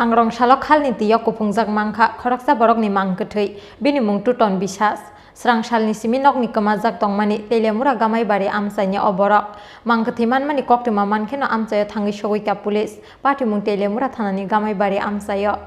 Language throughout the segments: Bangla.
Sangrong shalok halni tiyo kupungjak mangkha khoraksa borokni mangkthei bini mung Tuton Biswas Srang shalni siminok ni kamajak tongmani telemura gamai bari amsaini oborok mangkthi manmani koktuma mankheno amsayo thangi sogoika police party mung telemura thanani gamai bari amsayo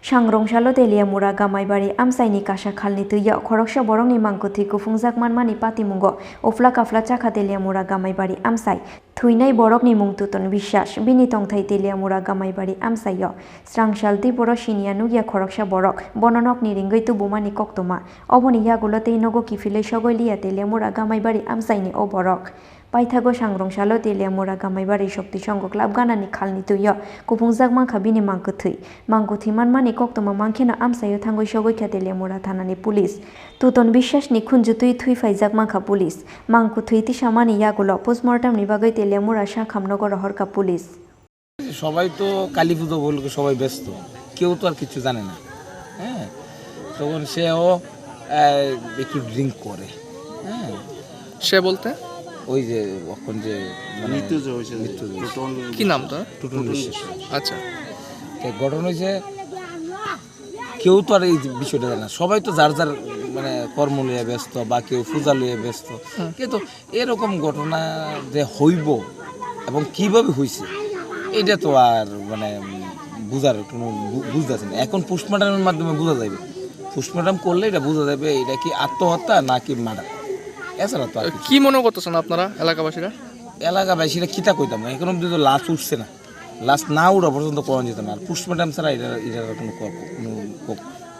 Sangrong shalo telemura gamai bari amsaini kasha khalni tuya khoroksa borongni mangkuthi kufungjak manmani patimungo ofla kafla chakha telemura gamai bari amsai thuinai borokni mung Tuton Biswas bini tongthai telemura gamai bari amsayo srangshal tiporo sinia nugia khoroksa borok bononok ni ringoi tubumani koktoma oboni yagulo teinogo kifile sogoilia telemura gamai bari amsaini o borok Paithago sangrong shalo telemura gamai bari shokti songo club ganani khalni tuyo kufungjak mangkha bini mangkuthi manmani koktoma mangkhena amsayo thangoi sogoikha telemura thanani police Tuton Biswas ni khunjutui thui faijak mangkha police mangkuthui tisamani yagulo postmortem ni bagoi telemura শাখামনগর হরকা পুলিশ সবাই তো কালী পুজো বলকে সবাই ব্যস্ত কেউ তো আর কিছু জানে না হ্যাঁ তখন সেও একটু ড্রিঙ্ক করে হ্যাঁ সে বলতে ওই যে এখন যে মৃত্যু হয়েছে কি নাম তো টুটুন বিশ্বাস আচ্ছা ঘটনা হয়েছে কেউ তো আর এই বিষয়টা জানে না সবাই তো যার যার মানে কর্ম লইয়া ব্যস্ত বা কেউ পূজা লইয়া ব্যস্ত কিন্তু এরকম ঘটনা যে হইব এবং কিভাবে হয়েছে এটা তো আর মানে বুঝার কোনো বুঝতেছে না এখন পোস্টমর্টমের মাধ্যমে বোঝা যাবে পোস্টমর্টম করলে এটা বোঝা যাবে এটা কি আত্মহত্যা নাকি মার্ডার এছাড়া তো কি মনে করতেছেন আপনারা এলাকাবাসীরা কিতা কইতাম না এখন অব্দি তো লাশ উঠছে না লাশ না উঠা পর্যন্ত কোয়া যেত না আর পোস্টমর্টম ছাড়া এটার কোনো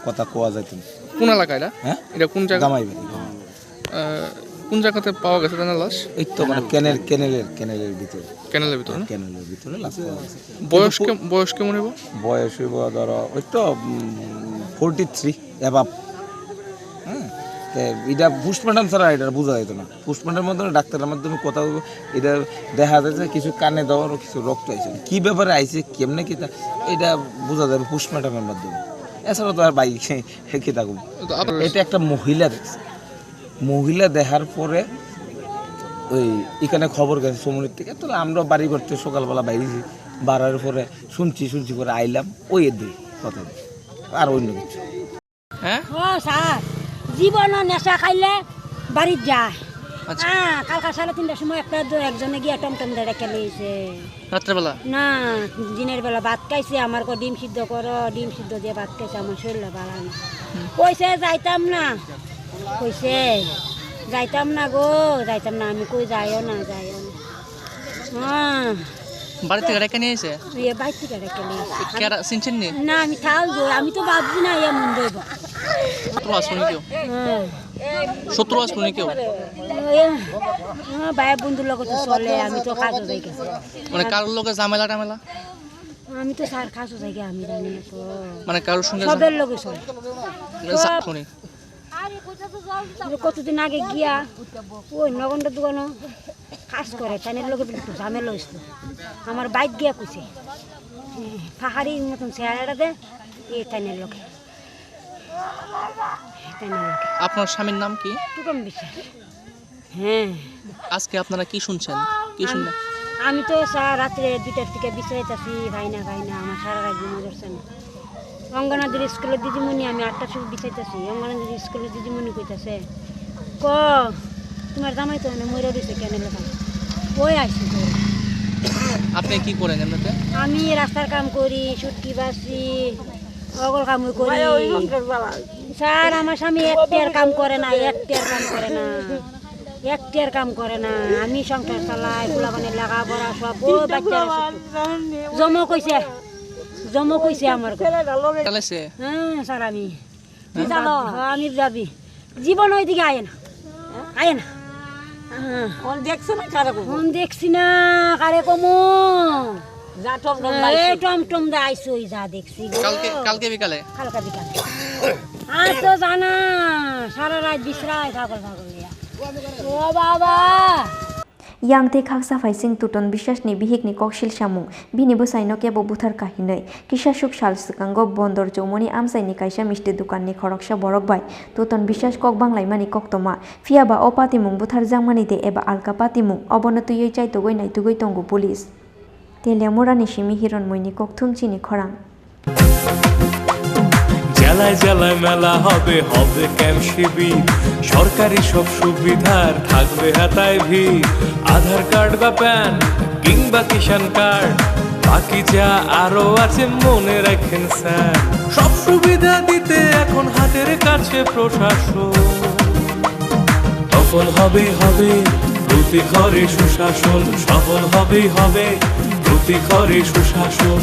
কথা কোয়া যেত না কোন এলাকায় হ্যাঁ এটা কোন জায়গা গামাইবাড়ি কোন জায়গাতে পাওয়া গেছে জানা লাশ এই তো মানে ক্যানেলের ভিতরে ক্যানেলের ভিতরে লাশ পাওয়া গেছে বয়স কেমন হইব বয়স হইব ধরো ওই তো 43 অ্যাবাভ হ্যাঁ এটা পোস্টমর্টম ছাড়া এটা বোঝা যেত না পোস্টমর্টমের মাধ্যমে ডাক্তারের মাধ্যমে কথা বলবো এটা দেখা যায় যে কিছু কানে দেওয়ার কিছু রক্ত আইছে কি ব্যাপারে আইছে কেমনে কি এটা বোঝা যাবে পোস্টমর্টমের মাধ্যমে এছাড়া তো আর বাইক কি থাকবো এটা একটা মহিলা দেখছে মহিলা দেখার পরে ওই এখানে খবর গেছে সমুদ্রের থেকে তো আমরা বাড়ি করতে সকালবেলা বাইরেছি বাড়ার পরে শুনছি করে আইলাম ওই এর কথা আর অন্য কিছু হ্যাঁ স্যার জীবন নেশা খাইলে বাড়ির যায় আচ্ছা কালকা 3:30 সময় একজনে গিয়ে টমটম ধরে খেলেছে রাত্রেবেলা না দিনের বেলা ভাত খাইছে আমার ডিম সিদ্ধ করো ডিম সিদ্ধ দিয়ে ভাত খাইছে আমার শরীরে ভালো না কইছে যাইতাম না কইছে যাইতাম না গো যাইতাম না আমি কই যাইও না বাড়ি থেকে রেখে নিয়েছে বাড়ি থেকে রেখে নিয়েছে চিনছেন না আমি থাকবো আমি তো ভাবছি না এমন দেবো শত্রু আসলো কেউ ভাইয়ের বন্ধুর লোক তো চলে আমি তো কাজও যাই গেছি মানে কারোর লোকে ঝামেলা আমি তো স্যার কাজও যাই আমি জানি না তো মানে কারোর সঙ্গে সবের লোকে চলে শুনি কতদিন আগে গিয়া ওই নগন্ডের দোকানও কাজ করে তাইনের লোকে একটু ঝামেলা হয়েছিল আমার বাইক গিয়া কুছে পাহাড়ির মতন চেহারাটা দে এই তাইনের লোকে আপনার স্বামীর নাম কি টুটন বিশ্বাস হ্যাঁ আজকে আপনারা কি শুনছেন কি শুনলেন আমি তো রাত্রে 2টার থেকে বিছাইতেছি ভাই না আমার সারা রাত ঘুমো ধরছে না অঙ্গনাদির স্কুলের দিদিমণি আমি 8টার সময় বিছাইতেছি অঙ্গনাদির স্কুলের দিদিমণি কইতাছে ক তোমার জামাই তো মরে দিছে কেন লেখা ওই আসি আপনি কি করেন এমনিতে আমি রাস্তার কাম করি সুটকি বাসি অগল কাম করি স্যার আমার স্বামী একটার কাম করে না আমি সংসার চালাই ফুলাবানের লেখাপড়া সব ও বাচ্চারা জমো কইছে আমার হ্যাঁ স্যার আমি আমি যাবি জীবন ওইদিকে আয় না দেখছি না কারে কমো টমটম দা আইসো যা দেখছি কালকে বিকালে আর তো জানা সারা রাত বিশ্রায় ছাগল ও বাবা Yang te khak safai sing tuton বিশ্বাস ni bihik ni koksil samung bini bo saino kebo buthar kahinai kisa suk sal sikango bondor jomoni amsai ni kaisa mishti dukan ni khoroksa borok bai tuton বিশ্বাস kok banglai mani koktoma fiaba o patimung buthar jangmani de eba alka patimung obono tuyoi chai togoi nai tugoi tongo police Teliamura ni simi hiron moini kokthum chini khorang জেলায় জেলায় মেলা হবে হবে ক্যাম্প শিবির সরকারি সব সুবিধার থাকবে হাতায় ভিড় আধার কার্ড বা প্যান কিংবা কিষাণ কার্ড বাকি যা আরো আছে মনে রাখেন স্যার সব সুবিধা দিতে এখন হাতের কাছে প্রশাসন সফল হবে হবে প্রতি ঘরে সুশাসন সফল হবে হবে প্রতি ঘরে সুশাসন